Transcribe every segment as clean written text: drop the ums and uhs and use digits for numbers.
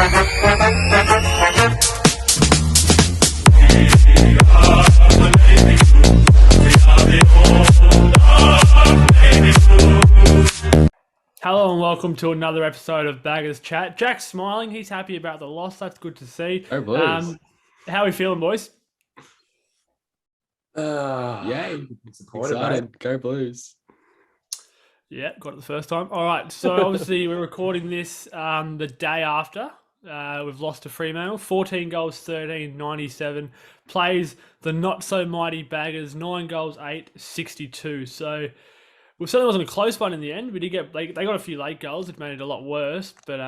Hello and welcome to another episode of Baggers Chat. Jack's smiling. He's happy about the loss. That's good to see. Oh, boys. How are we feeling, boys? Yay. Excited. Mate. Go Blues. Yeah, got it the first time. All right, so obviously we're recording this the day after. We've lost to Fremantle. 14 goals, 13, 97. Plays the not-so-mighty Baggers. 9 goals, 8, 62. So it certainly wasn't a close one in the end. We did get they got a few late goals, which made it a lot worse. But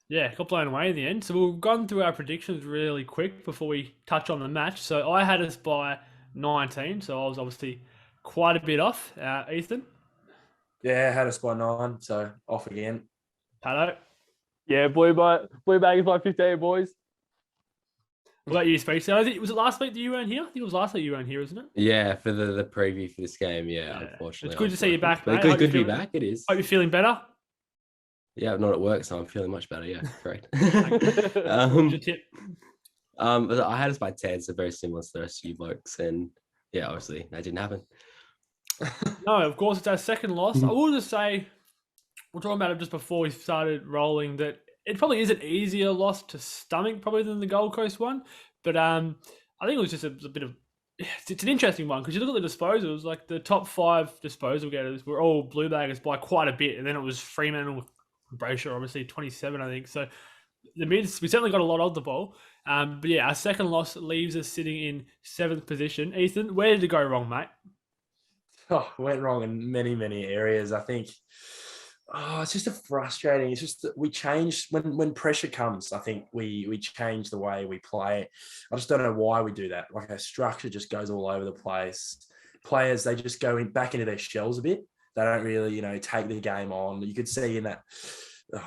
yeah, got blown away in the end. So we've gone through our predictions really quick before we touch on the match. So I had us by 19, so I was obviously quite a bit off. Ethan? Yeah, had us by 9, so off again. Pato? Yeah, Blue Baggers by 15, boys. What about you, Speechley? Was it last week that you weren't here? I think it was last week you weren't here, isn't it? Yeah, for the preview for this game, yeah. Unfortunately. It's good to see you back, mate. Good to be back, it is. Hope you're feeling better. Yeah, I'm not at work, so I'm feeling much better, yeah. Great. What's your tip? I had us by 10, so very similar to the rest of you blokes, and yeah, obviously that didn't happen. No, of course, it's our second loss. I will just say, we're talking about it just before we started rolling, that it probably is an easier loss to stomach probably than the Gold Coast one. But I think it was just a bit of... It's an interesting one because you look at the disposals, like the top 5 disposal getters were all Blue Baggers by quite a bit. And then it was Fremantle, Brayshaw, obviously 27, I think. So the mids, we certainly got a lot of the ball. But yeah, our second loss leaves us sitting in 7th position. Ethan, where did it go wrong, mate? Went wrong in many, many areas. I think... it's just frustrating. It's just that we changed when pressure comes. I think we change the way we play. I just don't know why we do that. Like our structure just goes all over the place. Players, they just go back into their shells a bit. They don't really, take the game on. You could see in that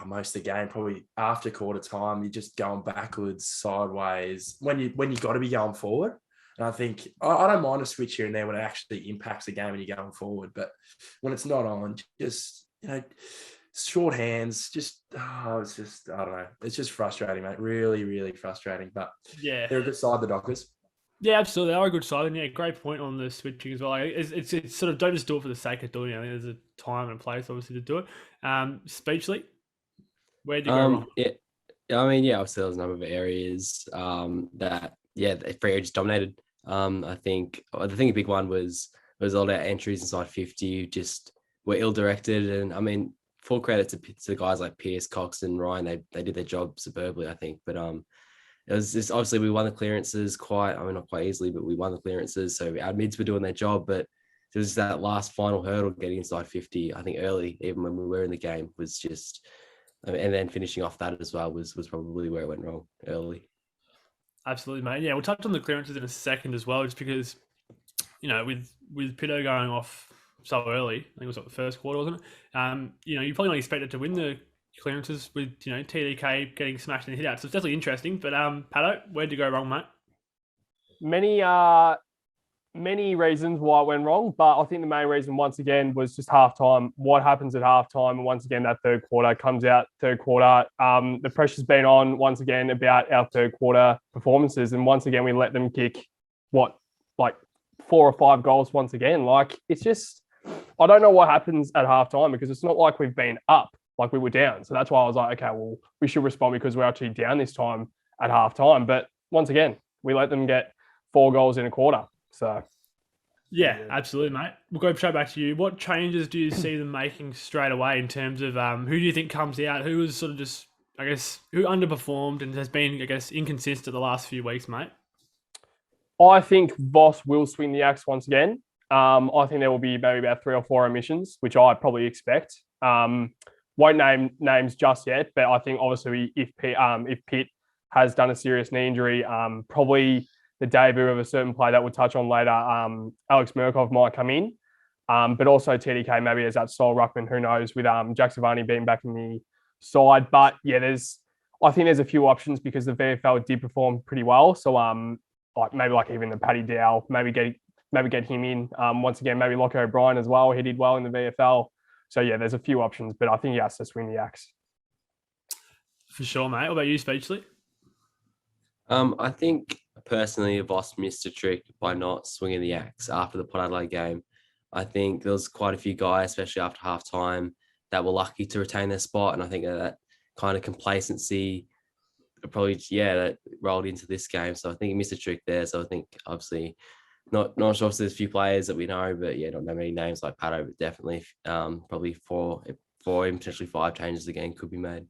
most of the game, probably after quarter time, you're just going backwards, sideways. When you got to be going forward. And I think I don't mind a switch here and there when it actually impacts the game and you're going forward. But when it's not on, just short hands, it's just, I don't know. It's just frustrating, mate. Really, really frustrating. But yeah, they're a good side, the Dockers. Yeah, absolutely. They are a good side. And yeah, great point on the switching as well. It's sort of, don't just do it for the sake of doing it. I think there's a time and a place, obviously, to do it. Speechley, where'd you go wrong? Yeah, I mean, yeah, obviously there was a number of areas that, yeah, Freo just dominated. I think a big one was all our entries inside 50 just were ill-directed, and I mean, full credit to guys like Pierce, Cox, and Ryan. They did their job superbly, I think. But it was just, obviously we won the clearances not quite easily, but we won the clearances. So our mids were doing their job, but it was that last final hurdle getting inside 50. I think early, even when we were in the game, was just, and then finishing off that as well was probably where it went wrong early. Absolutely, mate. Yeah, we'll touch on the clearances in a second as well, just because with Pitto going off so early, I think it was the first quarter, wasn't it? You probably not expected to win the clearances with, TDK getting smashed in the hit out. So it's definitely interesting. But Pato, where'd you go wrong, mate? Many reasons why it went wrong, but I think the main reason once again was just halftime. What happens at halftime, and once again that third quarter comes out. Third quarter, the pressure's been on once again about our third quarter performances, and once again we let them kick 4 or 5 goals once again. Like, it's just, I don't know what happens at halftime, because it's not like we've been up, like we were down. So that's why I was like, okay, well, we should respond because we're actually down this time at halftime. But once again, we let them get 4 goals in a quarter. So yeah, absolutely, mate. We'll go straight back to you. What changes do you see them making straight away in terms of who do you think comes out? Who was sort of just, I guess, who underperformed and has been, I guess, inconsistent the last few weeks, mate? I think Voss will swing the axe once again. I think there will be maybe about 3 or 4 omissions, which I probably expect. Won't name names just yet, but I think obviously if Pitt has done a serious knee injury, probably the debut of a certain player that we'll touch on later, Alex Murkov might come in. But also TDK maybe as that sole ruckman, who knows, with Jack Savani being back in the side. But yeah, I think there's a few options because the VFL did perform pretty well. So maybe even the Paddy Dow, maybe get him in. Once again, maybe Lockie O'Brien as well. He did well in the VFL. So yeah, there's a few options, but I think he has to swing the axe. For sure, mate. What about you, Speechley? I think personally, Voss missed a trick by not swinging the axe after the Port Adelaide game. I think there was quite a few guys, especially after half time, that were lucky to retain their spot. And I think that kind of complacency probably, that rolled into this game. So I think he missed a trick there. So I think obviously not sure if there's a few players that we know, but not that many names like Pato, but definitely probably four, even potentially 5 changes again could be made.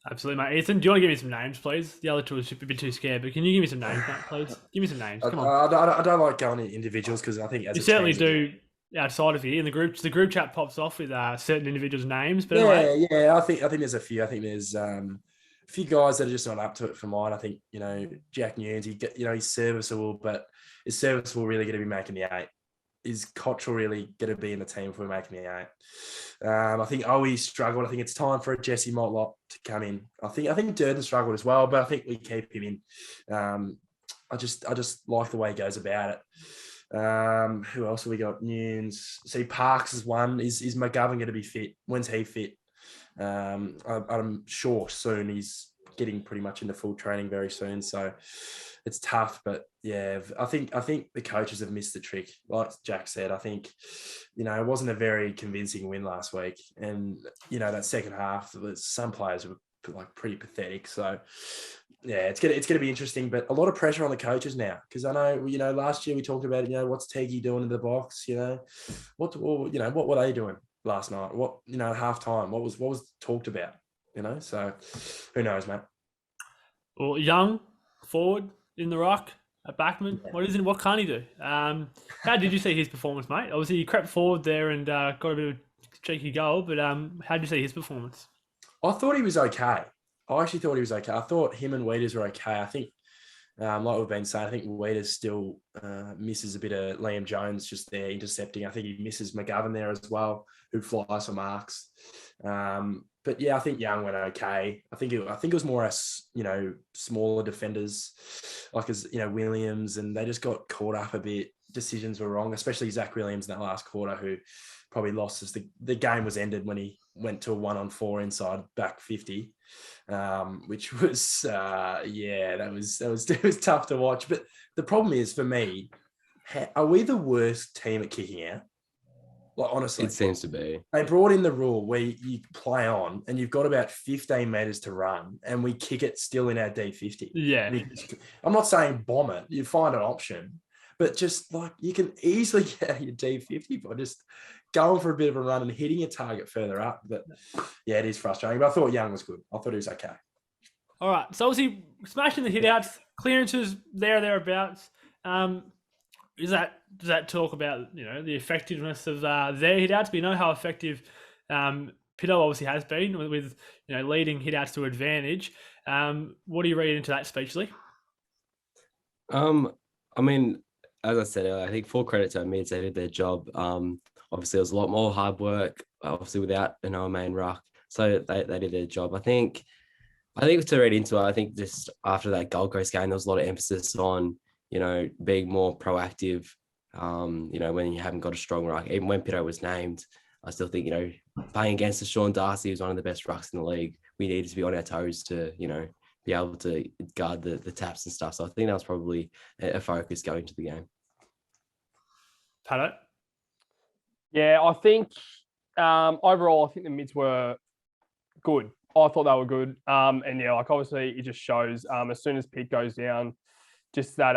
Absolutely, mate. Ethan, do you want to give me some names, please? The other two should be a bit too scared, but can you give me some names, mate, please? Give me some names. Come on. I don't like going to individuals because I think as You certainly do outside of here in the group chat pops off with certain individuals' names. But anyway. I think there's a few. I think there's a few guys that are just not up to it for mine. I think Jack Nunes, he's serviceable, but is serviceable really going to be making the 8? Is Cottrell really going to be in the team if we're making the 8? I think Owie struggled. I think it's time for a Jesse Motlop to come in. I think Durden struggled as well, but I think we keep him in. I just like the way he goes about it. Who else have we got? Nunes. See, Parks is one. Is McGovern going to be fit? When's he fit? I'm sure soon. He's getting pretty much into full training very soon. So it's tough, but I think the coaches have missed the trick. Like Jack said, I think, it wasn't a very convincing win last week. And, that second half, some players were like pretty pathetic. So it's going to be interesting, but a lot of pressure on the coaches now. Cause I know, last year we talked about, what's Teggy doing in the box? What were they doing last night? What, at halftime, what was talked about, so who knows, mate? Well, Young forward in the ruck, a backman. Yeah. What can't he do? How did you see his performance, mate? Obviously, he crept forward there and got a bit of a cheeky goal, but how did you see his performance? I thought he was okay. I actually thought he was okay. I thought him and Weeders were okay. I think, like we've been saying, I think Weeders still misses a bit of Liam Jones just there intercepting. I think he misses McGovern there as well, who flies for marks. But I think Young went okay. I think it was more as smaller defenders, like as Williams, and they just got caught up a bit. Decisions were wrong, especially Zach Williams in that last quarter, who probably lost as the game was ended when he went to a 1-on-4 inside back 50, which was it was tough to watch. But the problem is for me, are we the worst team at kicking out? Like, honestly, it seems to be. They brought in the rule where you play on and you've got about 15 meters to run, and we kick it still in our D50. Yeah, I'm not saying bomb it. You find an option, but just like you can easily get out your D50 by just going for a bit of a run and hitting a target further up. But it is frustrating. But I thought Young was good. I thought he was okay. All right. So obviously smashing the hit outs, clearances thereabouts. Does that talk about the effectiveness of their hit outs? We know how effective Pitto obviously has been with leading hit outs to advantage. What do you read into that, Speechley? I mean, as I said earlier, I think full credit to our mids, they did their job. Obviously, there was a lot more hard work, obviously without a main ruck, so they did their job. I think to read into it, I think just after that Gold Coast game, there was a lot of emphasis on being more proactive. When you haven't got a strong ruck, even when Pitto was named, I still think playing against Sean Darcy, who's one of the best rucks in the league, we needed to be on our toes to be able to guard the taps and stuff. So I think that was probably a focus going to the game. Pato? Yeah, I think overall, I think the mids were good. I thought they were good. Obviously it just shows as soon as Pitt goes down, just that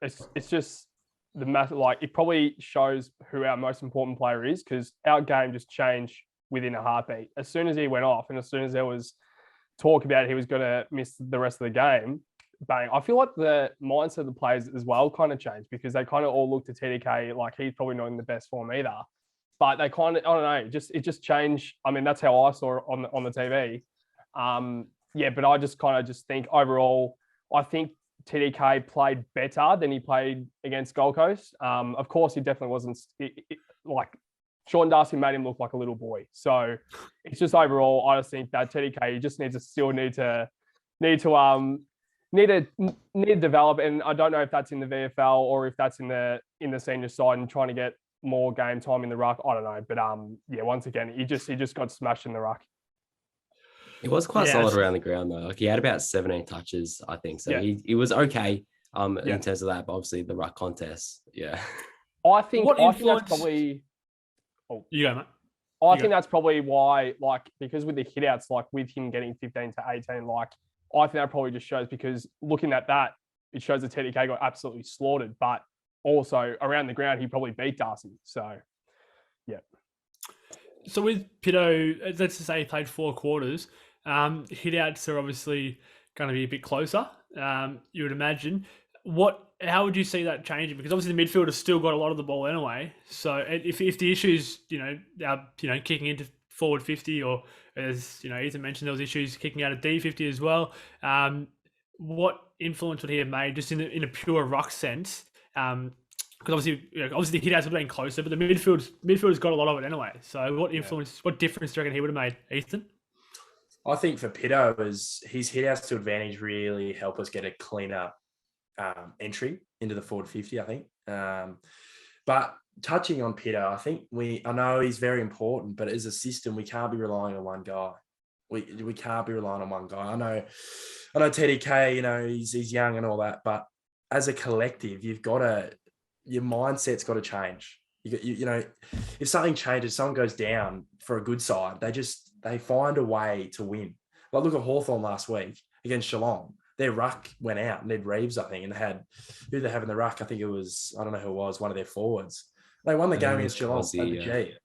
it's just the math. Like it probably shows who our most important player is, because our game just changed within a heartbeat. As soon as he went off, and as soon as there was talk about he was going to miss the rest of the game, bang. I feel like the mindset of the players as well kind of changed, because they kind of all looked at TDK like he's probably not in the best form either. But they kind of, I don't know, it just changed. I mean, that's how I saw it on the TV. But I just kind of think overall, I think TDK played better than he played against Gold Coast. Of course, he definitely wasn't like Sean Darcy made him look like a little boy. So it's just overall, I just think that TDK he just need to develop. And I don't know if that's in the VFL or if that's in the senior side and trying to get more game time in the ruck. I don't know, but once again, he just got smashed in the ruck. He was quite Yeah, solid around the ground though. Like he had about 17 touches, I think. So Yeah. he was okay Yeah. in terms of that, but obviously the ruck contest. Yeah. I think What that's influence- probably. You go, mate. I You think go. that's probably why, like, because with the hitouts, like with him getting 15 to 18, like, I think that probably just shows because looking at that, it shows that TDK got absolutely slaughtered, but also around the ground, he probably beat Darcy. So, yeah. So with Pitto, let's just say he played 4 quarters. Hitouts are obviously going to be a bit closer. You would imagine. How would you see that changing? Because obviously the midfield has still got a lot of the ball anyway. So if the issues, are kicking into forward 50, or as Ethan mentioned, there was issues kicking out of D50 as well. What influence would he have made just in a pure ruck sense? Because obviously the hitouts would have been closer, but the midfield's got a lot of it anyway. So what influence, what difference do you reckon he would have made, Ethan? I think for Pitto, is his hitouts to advantage really help us get a cleaner entry into the forward 50, I think. But touching on Pitto, I know he's very important, but as a system, we can't be relying on one guy. We can't be relying on one guy. I know TDK, he's young and all that, but as a collective, your mindset's got to change. If something changes, someone goes down for a good side, they find a way to win. Like look at Hawthorn last week against Geelong. Their ruck went out, Ned Reeves, I think, and they had who they have in the ruck. I think it was, I don't know who it was, one of their forwards. They won the game against Geelong.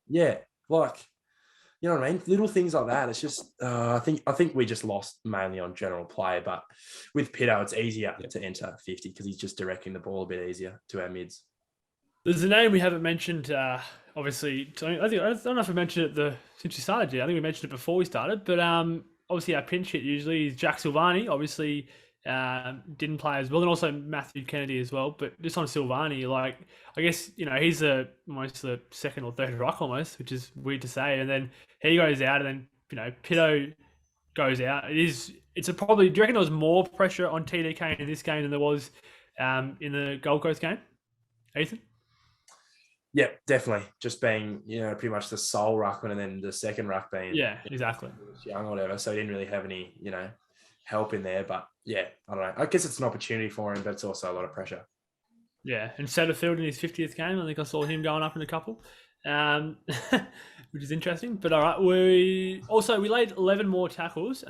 Yeah, like, you know what I mean? Little things like that. It's just, I think we just lost mainly on general play, but with Pitto, it's easier to enter 50 because he's just directing the ball a bit easier to our mids. There's a name we haven't mentioned, obviously. I don't know if we mentioned it since we started yet. I think we mentioned it before we started, but obviously our pinch hit usually is Jack Silvani. Obviously didn't play as well, and also Matthew Kennedy as well. But just on Silvani, like I guess he's almost the second or third ruck almost, which is weird to say. And then he goes out, and then Pitto goes out. It's probably. Do you reckon there was more pressure on TDK in this game than there was in the Gold Coast game, Ethan? Yeah, definitely. Just being, pretty much the sole ruckman, and then the second ruck being exactly young or whatever. So he didn't really have any, help in there. But yeah, I don't know. I guess it's an opportunity for him, but it's also a lot of pressure. Yeah, and Satterfield in his 50th game, I think I saw him going up in a couple, which is interesting. But all right, we laid 11 more tackles,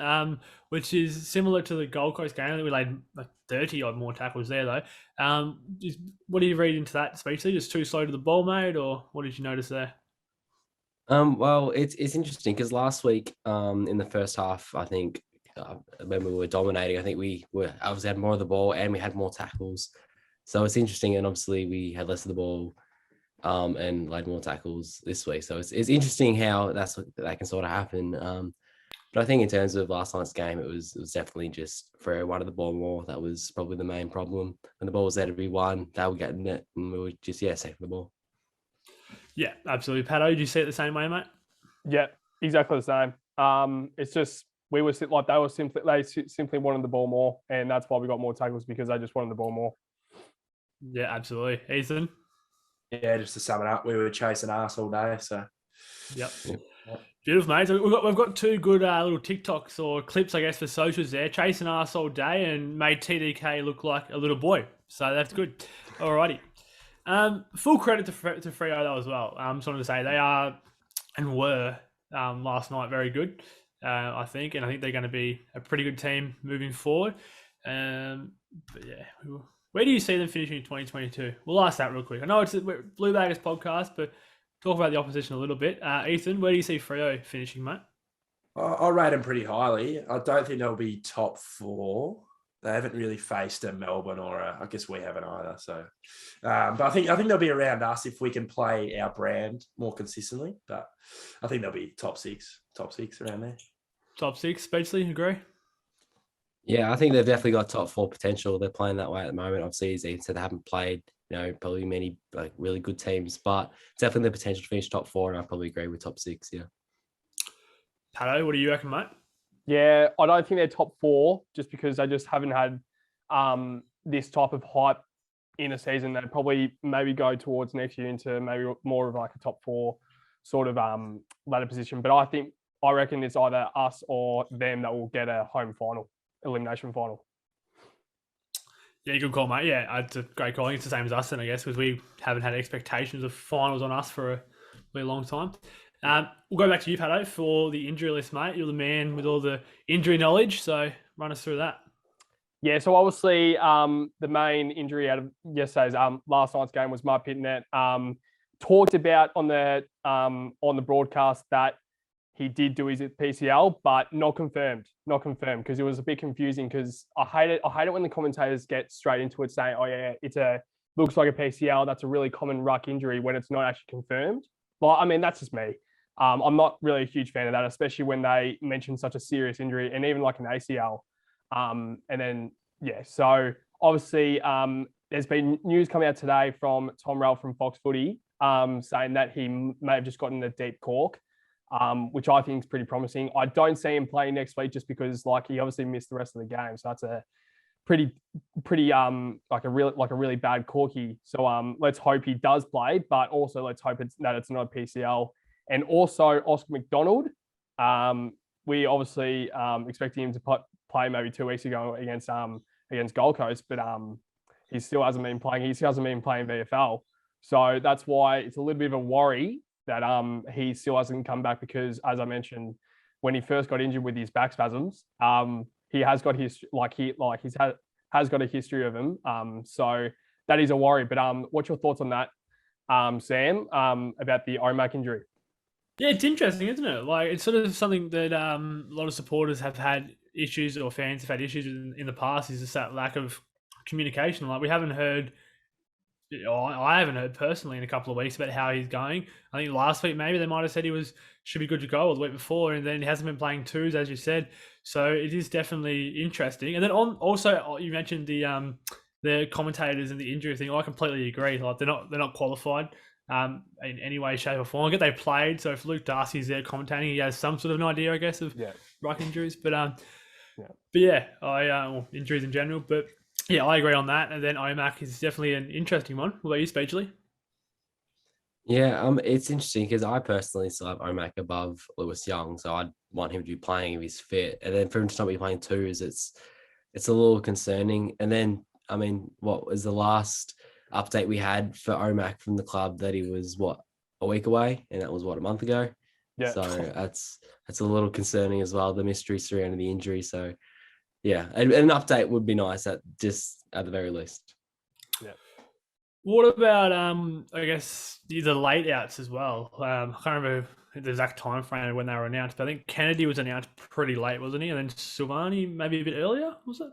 which is similar to the Gold Coast game. I think we laid like 30 odd more tackles there though. What do you read into that, Speechley? Just too slow to the ball, mate, or what did you notice there? Well, it's interesting because last week, in the first half, I think when we were dominating, I think we obviously had more of the ball and we had more tackles. So it's interesting, and obviously we had less of the ball, and laid more tackles this week. So it's interesting how that can sort of happen. But I think in terms of last night's game, it was definitely just Freo wanted the ball more. That was probably the main problem. When the ball was there to be won, they were getting it, and we were just saving the ball. Yeah, absolutely. Pato, did you see it the same way, mate? Yeah, exactly the same. It's just they simply wanted the ball more, and that's why we got more tackles because they just wanted the ball more. Yeah, absolutely. Ethan? Yeah, just to sum it up, we were chasing ass all day. So, yep. Beautiful, mate. So we've got 2 good little TikToks or clips, I guess, for socials there. Chasing ass all day and made TDK look like a little boy. So that's good. Alrighty. Full credit to Freo though as well. Just wanted to say they are and were last night very good, I think, and I think they're going to be a pretty good team moving forward. But yeah, where do you see them finishing in 2022? We'll ask that real quick. I know it's a Blue Baggers podcast, but talk about the opposition a little bit. Ethan, where do you see Freo finishing, mate? I rate them pretty highly. I don't think they'll be top 4. They haven't really faced a Melbourne I guess we haven't either. So, but I think they'll be around us if we can play our brand more consistently. But I think they'll be top six around there. Top 6, Speechley, agree? Yeah, I think they've definitely got top 4 potential. They're playing that way at the moment. Obviously, as Ethan said, they haven't played, probably many like really good teams, but definitely the potential to finish top 4. And I probably agree with top 6. Yeah. Pato, what do you reckon, mate? Yeah, I don't think they're top 4 just because they just haven't had this type of hype in a season. They'd probably maybe go towards next year into maybe more of like a top 4 sort of ladder position. But I think I reckon it's either us or them that will get a home final, elimination final. Yeah, good call, mate. Yeah, it's a great call. I think it's the same as us then, I guess, because we haven't had expectations of finals on us for a really long time. We'll go back to you, Pato, for the injury list, mate. You're the man with all the injury knowledge, so run us through that. Yeah, so obviously the main injury out of yesterday's last night's game was Mark Pitnet. Talked about on the broadcast that he did do his PCL, but not confirmed because it was a bit confusing. Because I hate it when the commentators get straight into it saying, "Oh yeah, looks like a PCL. That's a really common ruck injury," when it's not actually confirmed. Well, I mean, that's just me. I'm not really a huge fan of that, especially when they mention such a serious injury and even like an ACL. And then so obviously there's been news coming out today from Tom Rell from Fox Footy saying that he may have just gotten a deep cork. Which I think is pretty promising. I don't see him playing next week just because like he obviously missed the rest of the game. So that's a pretty like a really bad corky. So let's hope he does play, but also let's hope it's not a PCL. And also Oscar McDonald. We obviously expecting him to play maybe 2 weeks ago against Gold Coast, but he still hasn't been playing. He still hasn't been playing VFL. So that's why it's a little bit of a worry that he still hasn't come back because, as I mentioned, when he first got injured with his back spasms, he has got has got a history of them. So that is a worry. But what's your thoughts on that, Sam, about the OMAC injury? Yeah, it's interesting, isn't it? Like, it's sort of something that a lot of supporters have had issues, or fans have had issues in the past, is just that lack of communication. Like, we haven't heard. I haven't heard personally in a couple of weeks about how he's going. I think last week maybe they might have said should be good to go, or the week before, and then he hasn't been playing twos, as you said. So it is definitely interesting. And then also you mentioned the commentators and the injury thing. I completely agree. Like, they're not qualified in any way, shape, or form. I get they played, so if Luke Darcy's there commentating, he has some sort of an idea, I guess, of ruck injuries. But injuries in general, but. Yeah, I agree on that. And then OMAC is definitely an interesting one. What about you, Speechley? Yeah, it's interesting because I personally still have OMAC above Lewis Young, so I'd want him to be playing if he's fit. And then for him to not be playing twos, it's a little concerning. And then, I mean, what was the last update we had for OMAC from the club that he was a week away, and that was a month ago. Yeah. So that's a little concerning as well. The mystery surrounding the injury. So. Yeah, and an update would be nice at the very least. Yeah. What about I guess the late outs as well? I can't remember the exact time frame when they were announced, but I think Kennedy was announced pretty late, wasn't he? And then Silvani maybe a bit earlier, was it?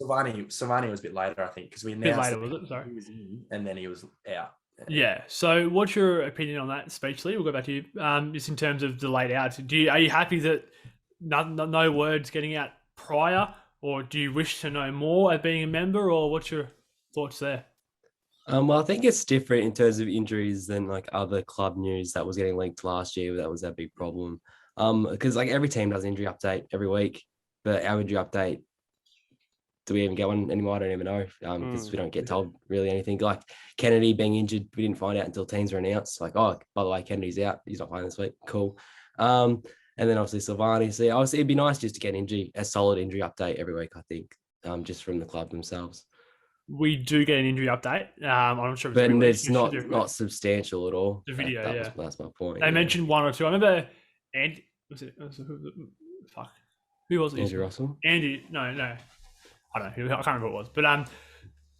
Silvani was a bit later, I think, because we announced a bit later, was it? Sorry. He was in and then he was out. Yeah. So, what's your opinion on that, Speechley? We'll go back to you. Just in terms of the late outs, are you happy that? No words getting out prior, or do you wish to know more as being a member, or what's your thoughts there? Well, I think it's different in terms of injuries than like other club news that was getting linked last year. That was a big problem. Because like every team does injury update every week, but our injury update, do we even get one anymore? I don't even know because we don't get told really anything. Like Kennedy being injured, we didn't find out until teams were announced. Like, oh, by the way, Kennedy's out. He's not playing this week. Cool. And then obviously Silvani. So obviously it'd be nice just to get a solid injury update every week, I think, just from the club themselves. We do get an injury update. I'm not sure if it's not substantial at all. The video, that's my point. They mentioned one or two. I remember Andy, who was it? Andrew Russell? Andy, no. I don't know. I can't remember who it was. But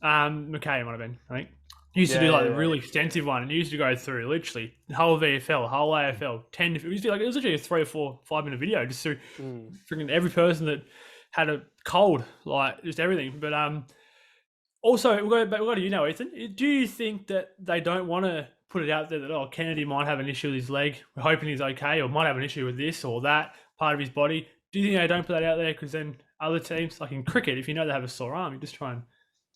McKay might have been, I think. He used to do like a really extensive one, and he used to go through literally the whole VFL, whole AFL, 10. It was literally a 3 or 4, 5 minute video just through freaking every person that had a cold, like just everything. But also we'll go to you now, Ethan. Do you think that they don't want to put it out there that Kennedy might have an issue with his leg? We're hoping he's okay, or might have an issue with this or that part of his body. Do you think they don't put that out there because then other teams, like in cricket, if you know they have a sore arm, you just try and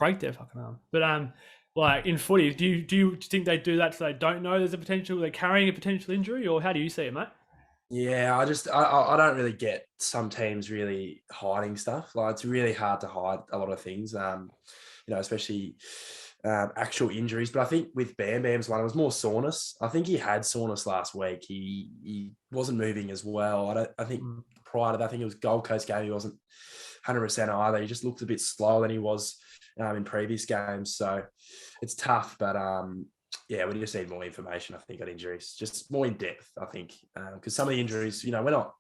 break their fucking arm. But like in footy, do you think they do that so they don't know there's a potential, they're carrying a potential injury, or how do you see it, mate? Yeah, I don't really get some teams really hiding stuff. Like, it's really hard to hide a lot of things. Especially actual injuries. But I think with Bam Bam's one, it was more soreness. I think he had soreness last week. He wasn't moving as well. I think prior to that, I think it was Gold Coast game. He wasn't 100% either. He just looked a bit slower than he was in previous games. So it's tough, but yeah, we just need more information, I think, on injuries, just more in depth, I think, because some of the injuries, we're not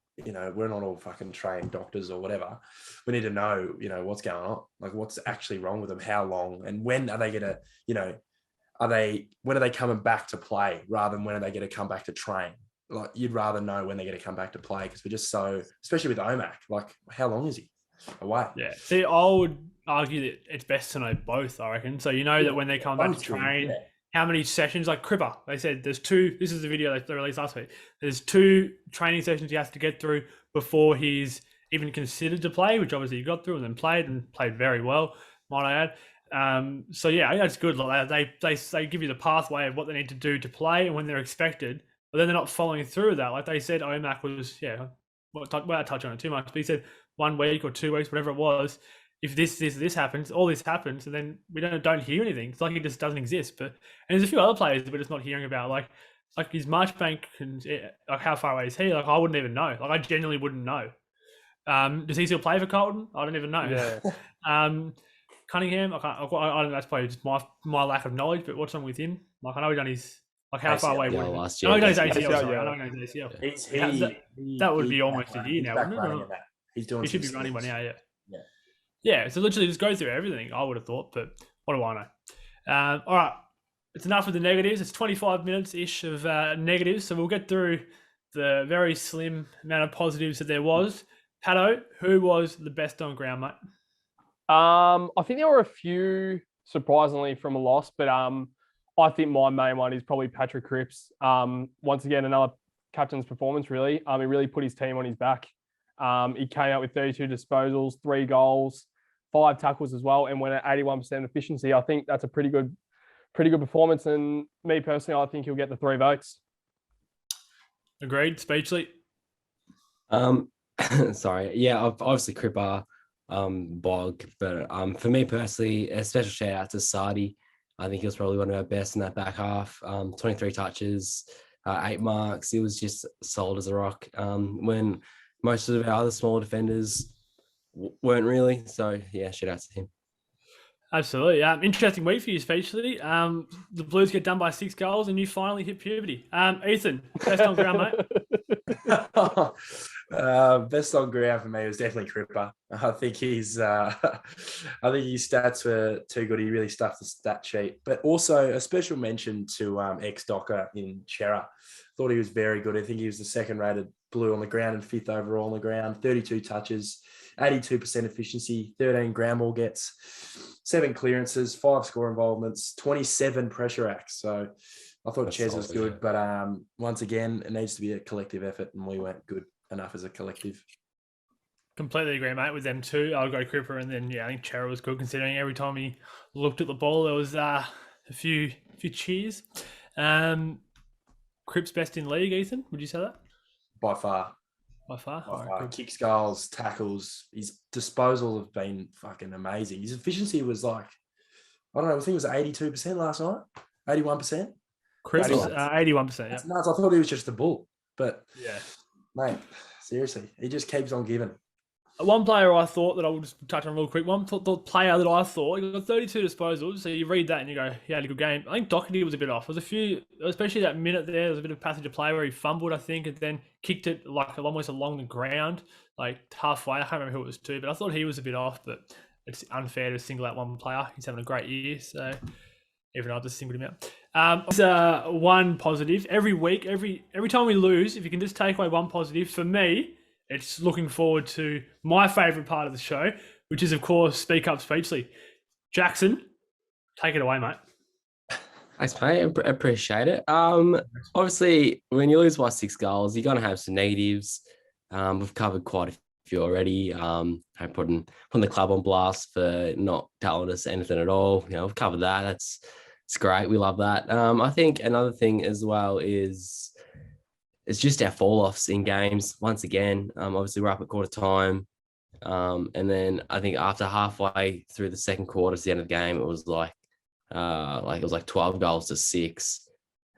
all fucking trained doctors or whatever. We need to know, what's going on, like what's actually wrong with them, how long, and when are they going to, when are they coming back to play rather than when are they going to come back to train? Like you'd rather know when they're going to come back to play because we're just so, especially with Omac, like how long is he away? Yeah. See, I would argue that it's best to know both, I reckon. So that when they come back to train, how many sessions, like Cripper, they said there's 2, this is the video they released last week, there's 2 training sessions he has to get through before he's even considered to play, which obviously he got through and then played very well, might I add. So yeah, that's good. Like they give you the pathway of what they need to do to play and when they're expected, but then they're not following through with that. Like they said, Omac was, without touching on it too much, but he said 1 week or 2 weeks, whatever it was, if this happens, all this happens, and then we don't hear anything. It's like it just doesn't exist. And there's a few other players that we're just not hearing about, like his Marchbank and like how far away is he? Like I wouldn't even know. Like I genuinely wouldn't know. Does he still play for Carlton? I don't even know. Yeah. Cunningham, I don't know. That's probably just my lack of knowledge. But what's wrong with him? Like I know he done his how far away? Last I year. know he done his ACL. ACL, Sorry, yeah. I know he done his ACL. That would be almost a year now, wouldn't it? He's doing. He should be running one now. Yeah. Yeah, so literally just go through everything, I would have thought, but what do I know? All right, it's enough with the negatives. It's 25 minutes-ish of negatives, so we'll get through the very slim amount of positives that there was. Pato, who was the best on ground, mate? I think there were a few, surprisingly, from a loss, but I think my main one is probably Patrick Cripps. Once again, another captain's performance, really. He really put his team on his back. He came out with 32 disposals, 3 goals, 5 tackles as well, and went at 81% efficiency. I think that's a pretty good performance. And me personally, I think he'll get the 3 votes. Agreed. Speechley. Sorry. Yeah, obviously Cripper, Bog, but for me personally, a special shout out to Sardi. I think he was probably one of our best in that back half. 23 touches, 8 marks. He was just solid as a rock. When most of our other smaller defenders weren't really. So, yeah, shout out to him. Absolutely. Interesting week for you, Speechley. The Blues get done by 6 goals and you finally hit puberty. Ethan, best on ground, mate? Best on ground for me was definitely Cripper. I think his stats were too good. He really stuffed the stat sheet. But also a special mention to ex-Docker in Chera. Thought he was very good. I think he was the 2nd-rated Blue on the ground and 5th overall on the ground. 32 touches, 82% efficiency, 13 ground ball gets, 7 clearances, 5 score involvements, 27 pressure acts. So I thought Ches was good, but once again, it needs to be a collective effort, and we weren't good enough as a collective. Completely agree, mate, with them too. I'll go Cripper, and then I think Chera was good considering every time he looked at the ball, there was a few cheers. Cripps best in league, Ethan? Would you say that? By far. Right, kicks, goals, tackles. His disposal have been fucking amazing. His efficiency was like, I don't know, I think it was 82% last night, 81%. Cripps was 81%. Yeah. That's nuts. I thought he was just a bull, but yeah, mate, seriously, he just keeps on giving. One player I thought that I will just touch on real quick. The player that I thought, he got 32 disposals. So you read that and you go, he had a good game. I think Doherty was a bit off. There was a few, especially that minute there was a bit of passage of play where he fumbled, I think, and then kicked it like almost along the ground, like halfway. I can't remember who it was to, but I thought he was a bit off. But it's unfair to single out one player. He's having a great year, so even though I just singled him out. One positive every week, every time we lose. If you can just take away one positive, for me, it's looking forward to my favourite part of the show, which is, of course, Speak Up Speechley. Jackson, take it away, mate. Thanks, mate. I appreciate it. Obviously, when you lose by 6 goals, you're going to have some negatives. We've covered quite a few already. Putting the club on blast for not telling us anything at all. We've covered that. It's great. We love that. I think another thing as well is it's just our fall-offs in games. Once again, obviously we're up at quarter time. And then I think after halfway through the second quarter to the end of the game, it was like Like it was like 12 goals to 6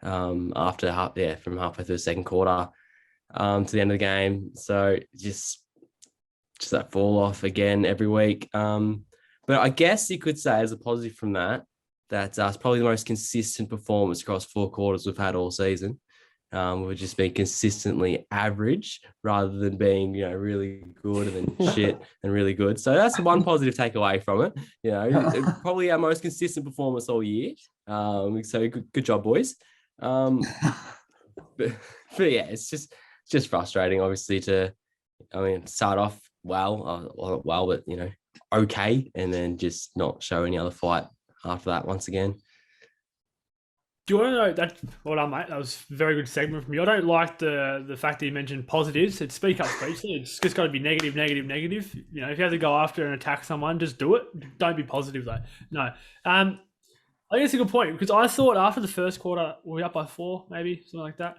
after from halfway through the second quarter to the end of the game. So just that fall off again every week. But I guess you could say as a positive from that's probably the most consistent performance across 4 quarters we've had all season. We've just been consistently average rather than being, really good and then shit and really good. So that's one positive takeaway from it. Probably our most consistent performance all year. So good job, boys. But yeah, it's just frustrating, obviously, start off well, but okay, and then just not show any other fight after that once again. Do you want to know that? Well done, mate. That was a very good segment from you. I don't like the fact that you mentioned positives. It's Speak Up Speechley. It's just got to be negative. If you have to go after and attack someone, just do it. Don't be positive though. No. I think it's a good point because I thought after the first quarter we were up by 4, maybe something like that.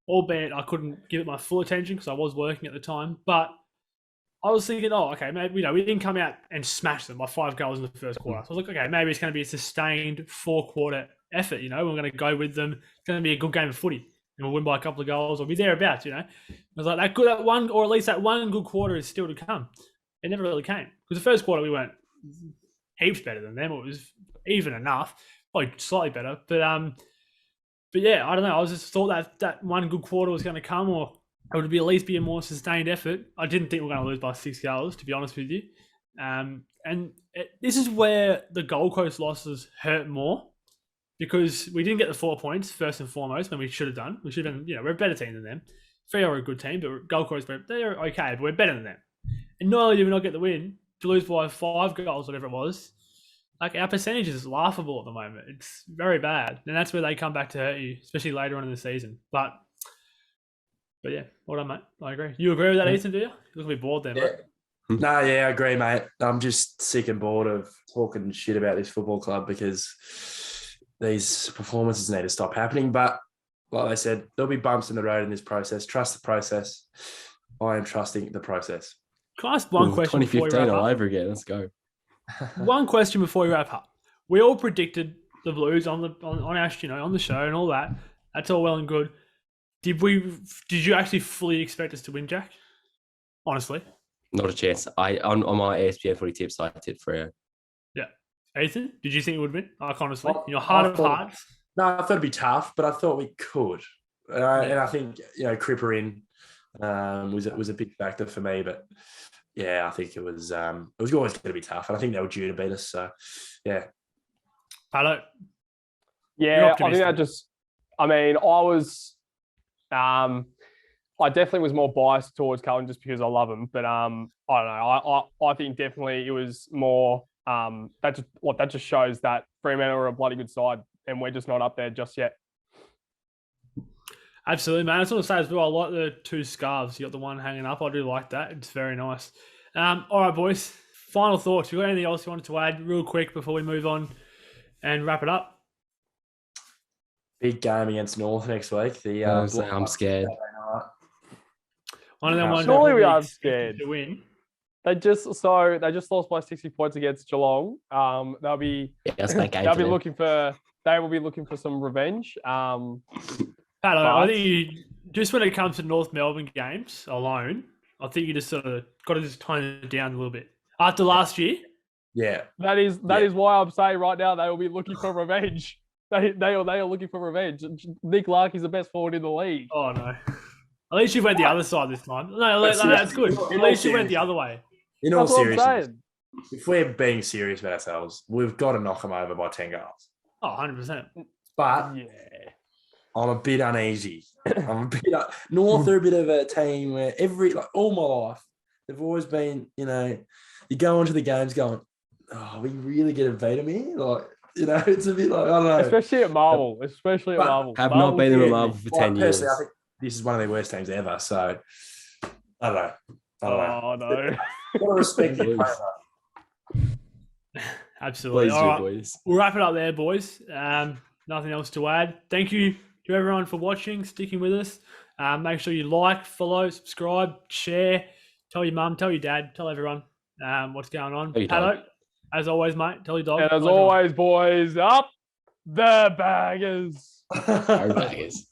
Albeit I couldn't give it my full attention because I was working at the time, but I was thinking, okay, maybe we didn't come out and smash them by 5 goals in the first quarter. So I was like, okay, maybe it's going to be a sustained 4-quarter effort. We're going to go with them. It's going to be a good game of footy, and we'll win by a couple of goals or be thereabouts. I was like, that one, or at least that one good quarter is still to come. It never really came because the first quarter we weren't heaps better than them. It was even enough, probably slightly better, but yeah, I don't know. I was just thought that one good quarter was going to come, or it would at least be a more sustained effort. I didn't think we were going to lose by 6 goals, to be honest with you. This is where the Gold Coast losses hurt more because we didn't get the 4 points first and foremost when we should have done. We should have been, we're a better team than them. Freo are a good team, but Gold Coast, they're okay, but we're better than them. And not only did we not get the win, to lose by 5 goals, whatever it was, like our percentage is laughable at the moment. It's very bad. And that's where they come back to hurt you, especially later on in the season. But yeah, well done, mate. I agree. You agree with that, Ethan, do you? You look a bit bored there, mate. No, yeah, I agree, mate. I'm just sick and bored of talking shit about this football club because these performances need to stop happening. But like I said, there'll be bumps in the road in this process. Trust the process. I am trusting the process. Can I ask one question? 2015 all over again. Let's go. One question before we wrap up. We all predicted the Blues on our on the show and all that. That's all well and good. Did you actually fully expect us to win, Jack? Honestly, not a chance. On my ESPN footy tips, I tipped Freo. Yeah, Ethan, did you think it would win? Honestly, in your heart of hearts. No, I thought it'd be tough, but I thought we could. And I think Cripper in was a big factor for me. But yeah, I think it was always going to be tough, and I think they were due to beat us. So yeah. Hello. Yeah, I think that just. I mean, I definitely was more biased towards Carlton just because I love them. But I don't know. I think definitely it was more that just shows that Fremantle are a bloody good side and we're just not up there just yet. Absolutely, man. I just want to say as well, I like the 2 scarves. You got the one hanging up. I do like that. It's very nice. All right, boys. Final thoughts. You got anything else you wanted to add real quick before we move on and wrap it up? Big game against North next week. I'm scared. One of them ones. Surely we are scared to win. They just lost by 60 points against Geelong. They'll be looking for some revenge. Hello, I think you, just when it comes to North Melbourne games alone, I think you just sort of got to just tone it down a little bit. After last year, yeah, that is why I'm saying right now they will be looking for revenge. They are looking for revenge. Nick Larkey's the best forward in the league. Oh no! At least you went the other side this time. No, that's good. At least you went the other way. In all seriousness, if we're being serious about ourselves, we've got to knock them over by 10 goals. Oh, 100%. But yeah, I'm a bit uneasy. North are a bit of a team where all my life, they've always been, you go into the games going, oh, we really get a beat them here? It's a bit like, I don't know. Especially at Marvel. Have not been in Marvel for 10 years. Personally, I think this is one of their worst teams ever. So, I don't know. Oh, no. What a respect. Absolutely. Please all right. boys. We'll wrap it up there, boys. Nothing else to add. Thank you to everyone for watching, sticking with us. Make sure you like, follow, subscribe, share. Tell your mum, tell your dad, tell everyone what's going on. Hello. As always, mate, tell your dog. And as pleasure on. always, boys, up the baggers. Go Baggers.